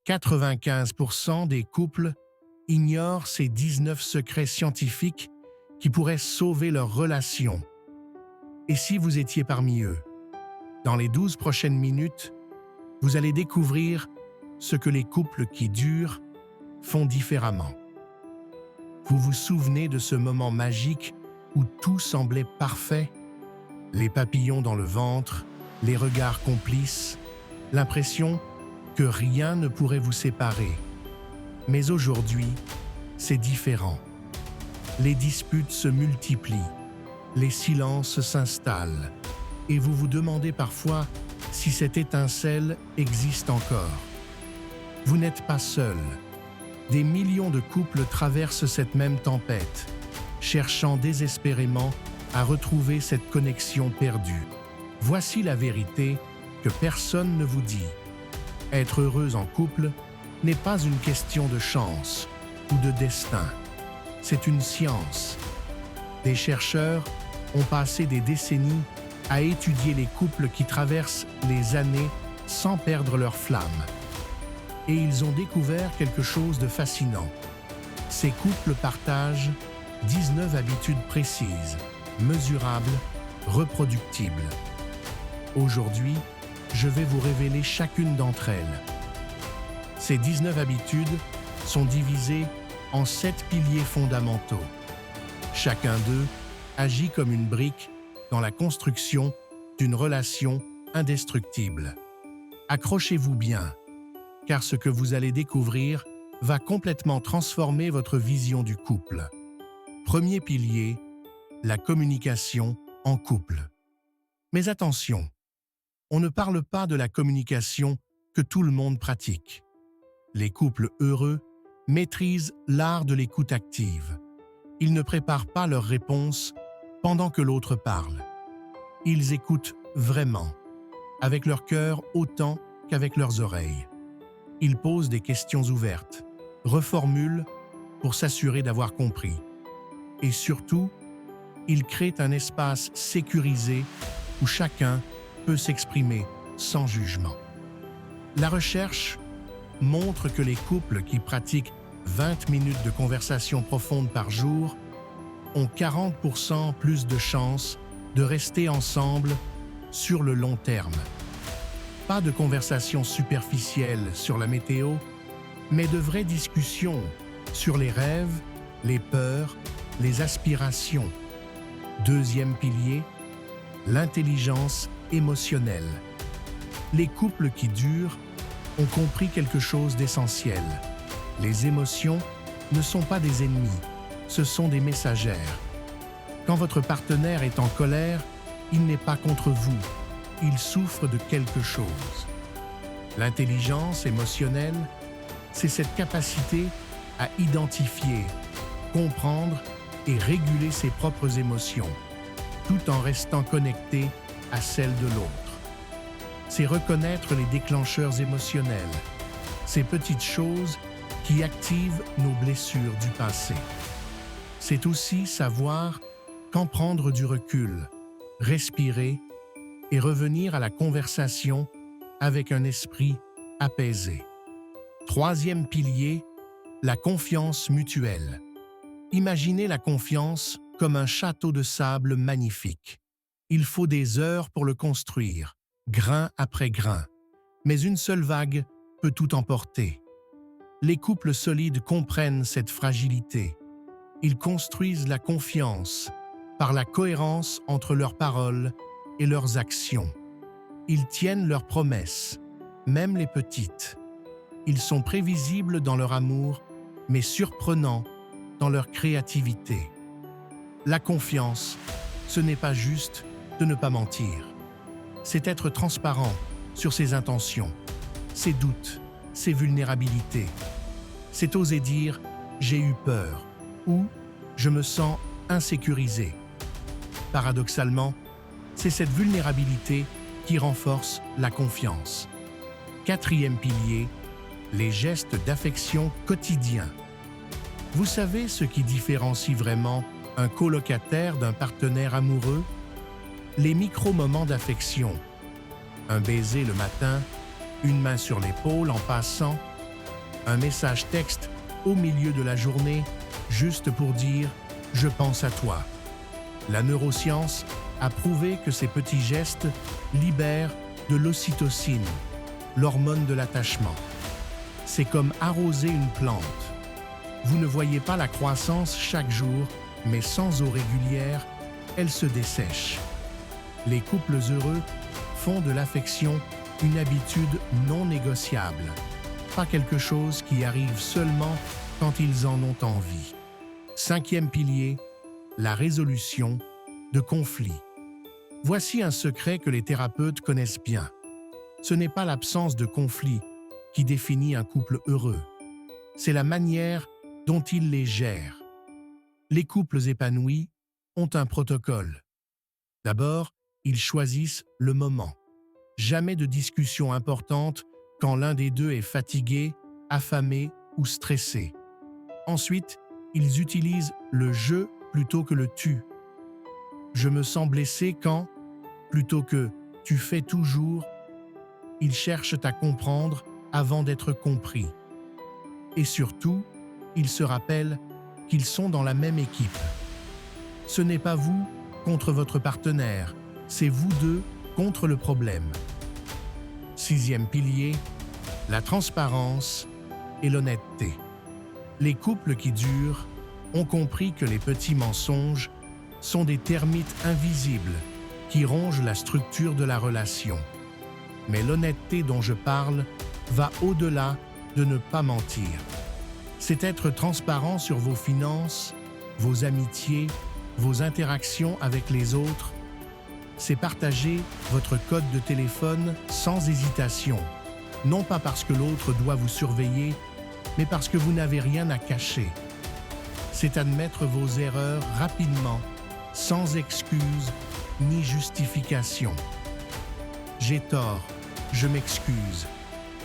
95% des couples ignorent ces 19 secrets scientifiques qui pourraient sauver leur relation. Et si vous étiez parmi eux? Dans les 12 prochaines minutes, vous allez découvrir ce que les couples qui durent font différemment. Vous vous souvenez de ce moment magique où tout semblait parfait? Les papillons dans le ventre, les regards complices, l'impression que rien ne pourrait vous séparer. Mais aujourd'hui, c'est différent. Les disputes se multiplient, les silences s'installent, et vous vous demandez parfois si cette étincelle existe encore. Vous n'êtes pas seul. Des millions de couples traversent cette même tempête, cherchant désespérément à retrouver cette connexion perdue. Voici la vérité que personne ne vous dit. Être heureux en couple n'est pas une question de chance ou de destin. C'est une science. Des chercheurs ont passé des décennies à étudier les couples qui traversent les années sans perdre leur flamme. Et ils ont découvert quelque chose de fascinant. Ces couples partagent 19 habitudes précises, mesurables, reproductibles. Aujourd'hui, je vais vous révéler chacune d'entre elles. Ces 19 habitudes sont divisées en 7 piliers fondamentaux. Chacun d'eux agit comme une brique dans la construction d'une relation indestructible. Accrochez-vous bien, car ce que vous allez découvrir va complètement transformer votre vision du couple. Premier pilier, la communication en couple. Mais attention, on ne parle pas de la communication que tout le monde pratique. Les couples heureux maîtrisent l'art de l'écoute active. Ils ne préparent pas leurs réponses pendant que l'autre parle. Ils écoutent vraiment, avec leur cœur autant qu'avec leurs oreilles. Ils posent des questions ouvertes, reformulent pour s'assurer d'avoir compris. Et surtout, ils créent un espace sécurisé où chacun peut s'exprimer sans jugement. La recherche montre que les couples qui pratiquent 20 minutes de conversation profonde par jour ont 40% plus de chances de rester ensemble sur le long terme. Pas de conversation superficielle sur la météo, mais de vraies discussions sur les rêves, les peurs, les aspirations. Deuxième pilier, l'intelligence émotionnelle. Les couples qui durent ont compris quelque chose d'essentiel. Les émotions ne sont pas des ennemis, ce sont des messagères. Quand votre partenaire est en colère, il n'est pas contre vous, il souffre de quelque chose. L'intelligence émotionnelle, c'est cette capacité à identifier, comprendre et réguler ses propres émotions, tout en restant connecté à celles de l'autre. C'est reconnaître les déclencheurs émotionnels, ces petites choses qui activent nos blessures du passé. C'est aussi savoir quand prendre du recul, respirer et revenir à la conversation avec un esprit apaisé. Troisième pilier, la confiance mutuelle. Imaginez la confiance comme un château de sable magnifique. Il faut des heures pour le construire, grain après grain, mais une seule vague peut tout emporter. Les couples solides comprennent cette fragilité. Ils construisent la confiance par la cohérence entre leurs paroles et leurs actions. Ils tiennent leurs promesses, même les petites. Ils sont prévisibles dans leur amour, mais surprenants dans leur créativité. La confiance, ce n'est pas juste de ne pas mentir. C'est être transparent sur ses intentions, ses doutes, ses vulnérabilités. C'est oser dire « j'ai eu peur » ou « je me sens insécurisé ». Paradoxalement, c'est cette vulnérabilité qui renforce la confiance. Quatrième pilier, les gestes d'affection quotidiens. Vous savez ce qui différencie vraiment un colocataire d'un partenaire amoureux? Les micro-moments d'affection. Un baiser le matin, une main sur l'épaule en passant, Un message texte au milieu de la journée, juste pour dire « je pense à toi ». La neuroscience a prouvé que ces petits gestes libèrent de l'ocytocine, l'hormone de l'attachement. C'est comme arroser une plante. Vous ne voyez pas la croissance chaque jour, mais sans eau régulière, elle se dessèche. Les couples heureux font de l'affection une habitude non négociable, pas quelque chose qui arrive seulement quand ils en ont envie. 5e pilier, la résolution de conflits. Voici un secret que les thérapeutes connaissent bien. Ce n'est pas l'absence de conflits qui définit un couple heureux. C'est la manière dont ils les gèrent. Les couples épanouis ont un protocole. D'abord, ils choisissent le moment. Jamais de discussion importante quand l'un des deux est fatigué, affamé ou stressé. Ensuite, ils utilisent le « je » plutôt que le « tu ». Je me sens blessé quand, plutôt que « tu fais toujours », ils cherchent à comprendre avant d'être compris. Et surtout, ils se rappellent qu'ils sont dans la même équipe. Ce n'est pas vous contre votre partenaire, c'est vous deux contre le problème. 6e pilier, la transparence et l'honnêteté. Les couples qui durent ont compris que les petits mensonges sont des termites invisibles qui rongent la structure de la relation. Mais l'honnêteté dont je parle va au-delà de ne pas mentir. C'est être transparent sur vos finances, vos amitiés, vos interactions avec les autres. C'est partager votre code de téléphone sans hésitation, non pas parce que l'autre doit vous surveiller, mais parce que vous n'avez rien à cacher. C'est admettre vos erreurs rapidement, sans excuse ni justification. « J'ai tort, je m'excuse »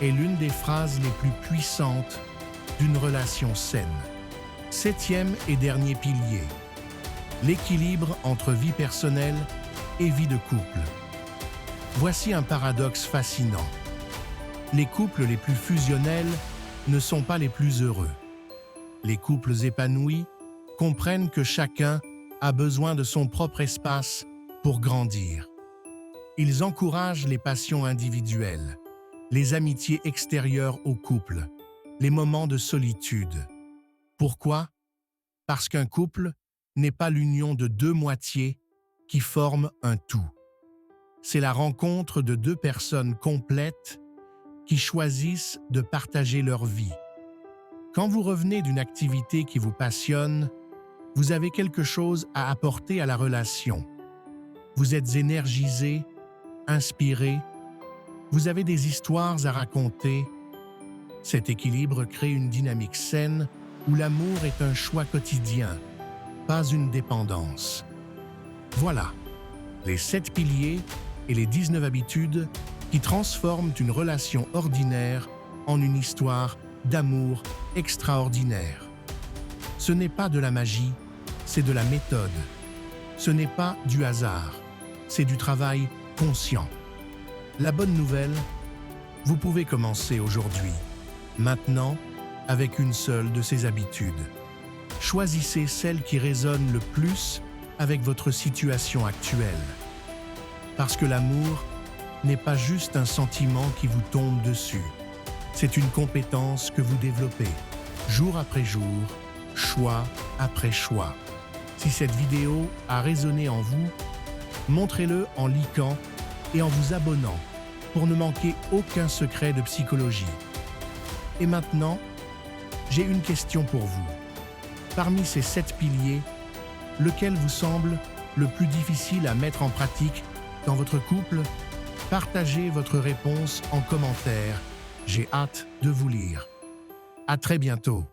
est l'une des phrases les plus puissantes d'une relation saine. 7e et dernier pilier, l'équilibre entre vie personnelle et vie de couple. Voici un paradoxe fascinant. Les couples les plus fusionnels ne sont pas les plus heureux. Les couples épanouis comprennent que chacun a besoin de son propre espace pour grandir. Ils encouragent les passions individuelles, les amitiés extérieures au couple, les moments de solitude. Pourquoi? Parce qu'un couple n'est pas l'union de deux moitiés qui forment un tout. C'est la rencontre de deux personnes complètes qui choisissent de partager leur vie. Quand vous revenez d'une activité qui vous passionne, vous avez quelque chose à apporter à la relation. Vous êtes énergisé, inspiré, vous avez des histoires à raconter. Cet équilibre crée une dynamique saine où l'amour est un choix quotidien, pas une dépendance. Voilà, les 7 piliers et les 19 habitudes qui transforment une relation ordinaire en une histoire d'amour extraordinaire. Ce n'est pas de la magie, c'est de la méthode. Ce n'est pas du hasard, c'est du travail conscient. La bonne nouvelle, vous pouvez commencer aujourd'hui, maintenant, avec une seule de ces habitudes. Choisissez celle qui résonne le plus avec votre situation actuelle. Parce que l'amour n'est pas juste un sentiment qui vous tombe dessus. C'est une compétence que vous développez, jour après jour, choix après choix. Si cette vidéo a résonné en vous, montrez-le en likant et en vous abonnant pour ne manquer aucun secret de psychologie. Et maintenant, j'ai une question pour vous. Parmi ces 7 piliers, lequel vous semble le plus difficile à mettre en pratique dans votre couple? Partagez votre réponse en commentaire. J'ai hâte de vous lire. À très bientôt.